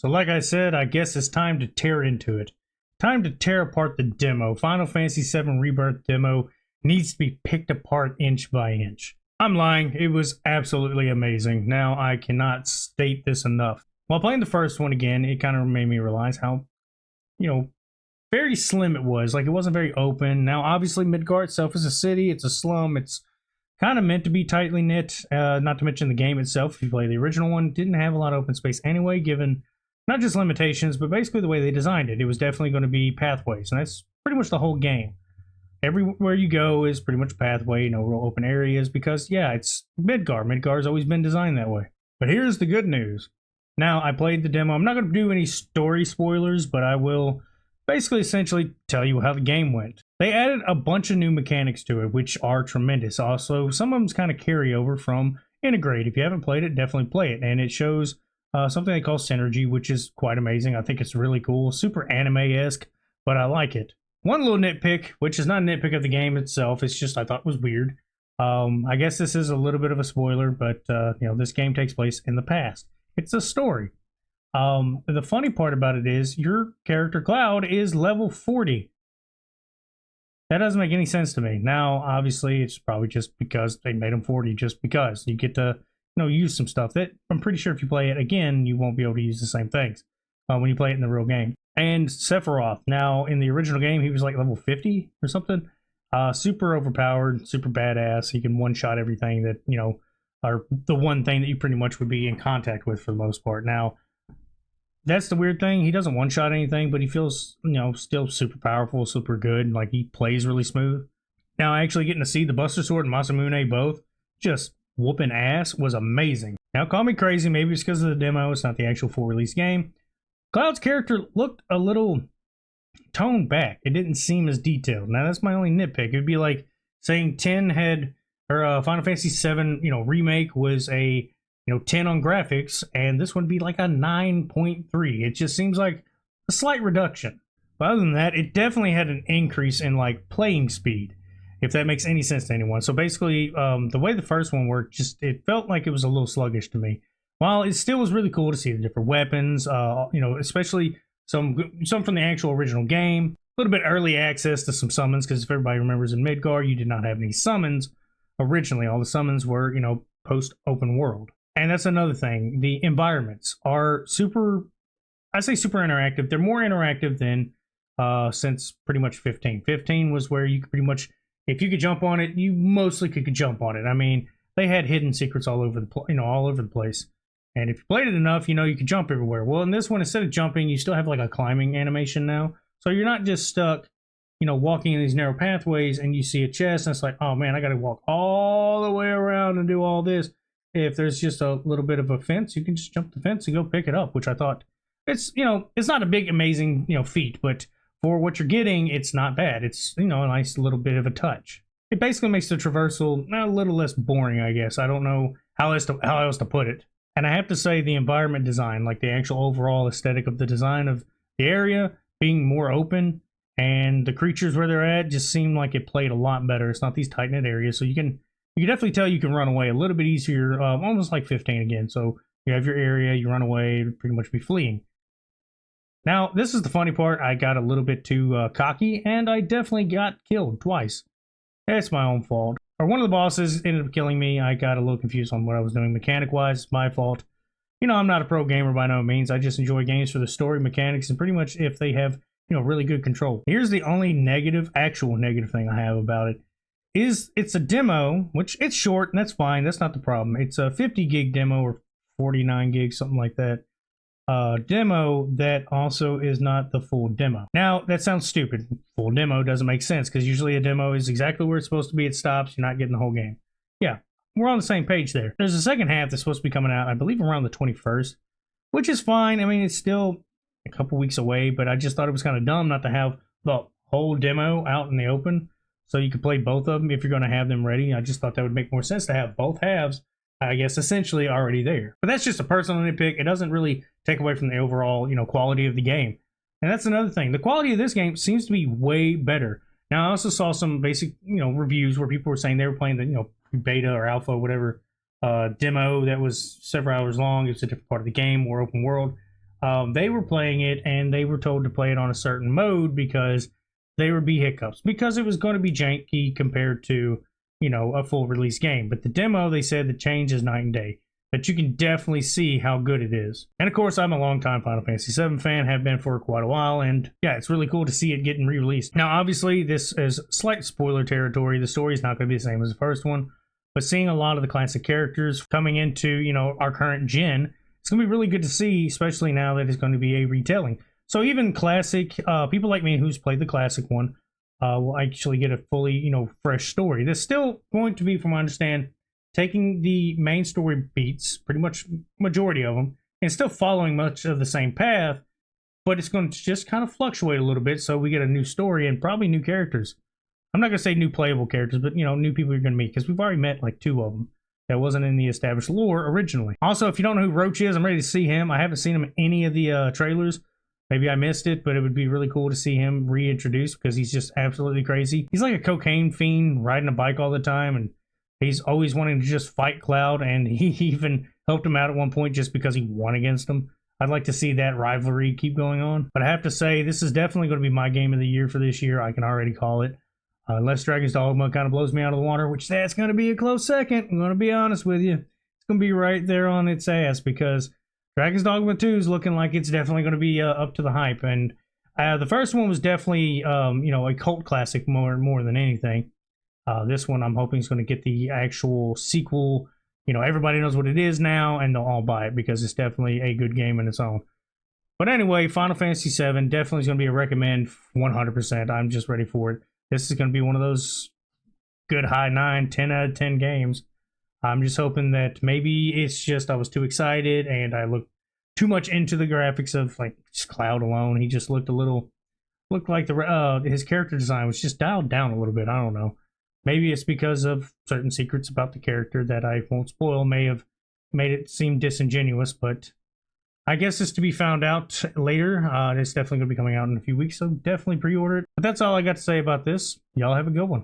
So like I said, I guess it's time to tear into it. Time to tear apart the demo. Final Fantasy VII Rebirth demo needs to be picked apart inch by inch. I'm lying, it was absolutely amazing. Now I cannot state this enough. While playing the first one again, it kind of made me realize how, very slim it was. Like, it wasn't very open. Now obviously Midgar itself is a city, it's a slum, it's kind of meant to be tightly knit. Not to mention the game itself, if you play the original one, didn't have a lot of open space anyway, given not just limitations, but basically the way they designed it. It was definitely going to be pathways, and that's pretty much the whole game. Everywhere you go is pretty much pathway, no real open areas, because, yeah, it's Midgar. Midgar's always been designed that way. But here's the good news. Now, I played the demo. I'm not going to do any story spoilers, but I will basically essentially tell you how the game went. They added a bunch of new mechanics to it, which are tremendous. Also, some of them's kind of carryover from Integrate. If you haven't played it, definitely play it. And it shows something they call synergy, which is quite amazing. I think it's really cool. Super anime-esque, but I like it. One little nitpick, which is not a nitpick of the game itself, it's just I thought it was weird. I guess this is a little bit of a spoiler, but this game takes place in the past. It's a story. The funny part about it is your character Cloud is level 40. That doesn't make any sense to me. Now, obviously, it's probably just because they made him 40, just because. You get to use some stuff that I'm pretty sure if you play it again, you won't be able to use the same things when you play it in the real game. And Sephiroth, now in the original game, he was like level 50 or something. Super overpowered, super badass. He can one-shot everything that, are the one thing that you pretty much would be in contact with for the most part. Now, that's the weird thing. He doesn't one-shot anything, but he feels, still super powerful, super good. Like, he plays really smooth. Now, actually getting to see the Buster Sword and Masamune both just whooping ass was amazing. Now, call me crazy. Maybe it's because of the demo. It's not the actual full release game. Cloud's character looked a little toned back. It didn't seem as detailed. Now, that's my only nitpick. It would be like saying 10 had, or Final Fantasy VII, remake was a 10 on graphics, and this would be like a 9.3. It just seems like a slight reduction. But other than that, it definitely had an increase in like playing speed, if that makes any sense to anyone. So basically, the way the first one worked, it felt like it was a little sluggish to me. While it still was really cool to see the different weapons, especially some from the actual original game. A little bit early access to some summons, because if everybody remembers in Midgar, you did not have any summons originally. All the summons were, post-open world. And that's another thing. The environments are super interactive. They're more interactive than since pretty much 15. 15 was where you could pretty much, if you could jump on it, you mostly could jump on it. I mean, they had hidden secrets all over the place. And if you played it enough, you could jump everywhere. Well, in this one, instead of jumping, you still have like a climbing animation now. So you're not just stuck, walking in these narrow pathways and you see a chest and it's like, oh man, I got to walk all the way around and do all this. If there's just a little bit of a fence, you can just jump the fence and go pick it up, which I thought it's not a big, amazing, feat, but for what you're getting, it's not bad. It's, a nice little bit of a touch. It basically makes the traversal a little less boring, I guess. I don't know how else to put it. And I have to say the environment design, like the actual overall aesthetic of the design of the area being more open and the creatures where they're at just seem like it played a lot better. It's not these tight-knit areas, so you can definitely tell you can run away a little bit easier, almost like 15 again. So you have your area, you run away, pretty much be fleeing. Now, this is the funny part. I got a little bit too cocky, and I definitely got killed twice. It's my own fault. Or one of the bosses ended up killing me. I got a little confused on what I was doing mechanic-wise. It's my fault. I'm not a pro gamer by no means. I just enjoy games for the story mechanics and pretty much if they have, really good control. Here's the only actual negative thing I have about it. It's a demo, which it's short, and that's fine. That's not the problem. It's a 50 gig demo or 49 gigs, something like that. Demo that also is not the full demo. Now, that sounds stupid. Full demo doesn't make sense because usually a demo is exactly where it's supposed to be. It stops. You're not getting the whole game. Yeah, we're on the same page there. There's a second half that's supposed to be coming out, I believe, around the 21st, which is fine. I mean, it's still a couple weeks away, but I just thought it was kind of dumb not to have the whole demo out in the open so you could play both of them if you're going to have them ready. I just thought that would make more sense to have both halves, I guess, essentially already there. But that's just a personal nitpick. It doesn't really take away from the overall, quality of the game. And that's another thing. The quality of this game seems to be way better. Now, I also saw some basic, reviews where people were saying they were playing the, beta or alpha, or whatever, demo that was several hours long. It's a different part of the game, more open world. they were playing it and they were told to play it on a certain mode because there would be hiccups, because it was going to be janky compared to, you know, a full release game. But the demo, they said the change is night and day, that you can definitely see how good it is. And of course, I'm a longtime Final Fantasy VII fan, have been for quite a while, and yeah, it's really cool to see it getting re-released. Now, obviously, this is slight spoiler territory. The story is not going to be the same as the first one, but seeing a lot of the classic characters coming into, you know, our current gen, it's going to be really good to see, especially now that it's going to be a retelling. So even classic, people like me who's played the classic one, will actually get a fully, you know, fresh story. There's still going to be, from what I understand, taking the main story beats, pretty much majority of them, and still following much of the same path, but it's going to just kind of fluctuate a little bit, so we get a new story and probably new characters. I'm not going to say new playable characters, but, you know, new people you're going to meet, because we've already met like 2 of them that wasn't in the established lore originally. Also, if you don't know who Roach is, I'm ready to see him. I haven't seen him in any of the trailers. Maybe I missed it, but it would be really cool to see him reintroduced, because he's just absolutely crazy. He's like a cocaine fiend riding a bike all the time, and he's always wanting to just fight Cloud, and he even helped him out at one point just because he won against him. I'd like to see that rivalry keep going on. But I have to say, this is definitely going to be my game of the year for this year. I can already call it. Unless Dragon's Dogma kind of blows me out of the water, which that's going to be a close second. I'm going to be honest with you. It's going to be right there on its ass, because Dragon's Dogma 2 is looking like it's definitely going to be up to the hype. And the first one was definitely, you know, a cult classic more than anything. This one I'm hoping is going to get the actual sequel. You know, everybody knows what it is now, and they'll all buy it because it's definitely a good game in its own. But anyway, Final Fantasy VII definitely is going to be a recommend 100%. I'm just ready for it. This is going to be one of those good high 9, 10 out of 10 games. I'm just hoping that maybe it's just I was too excited and I looked too much into the graphics of like just Cloud alone. He just looked like his character design was just dialed down a little bit. I don't know. Maybe it's because of certain secrets about the character that I won't spoil may have made it seem disingenuous, but I guess it's to be found out later. It's definitely going to be coming out in a few weeks, so definitely pre-order it. But that's all I got to say about this. Y'all have a good one.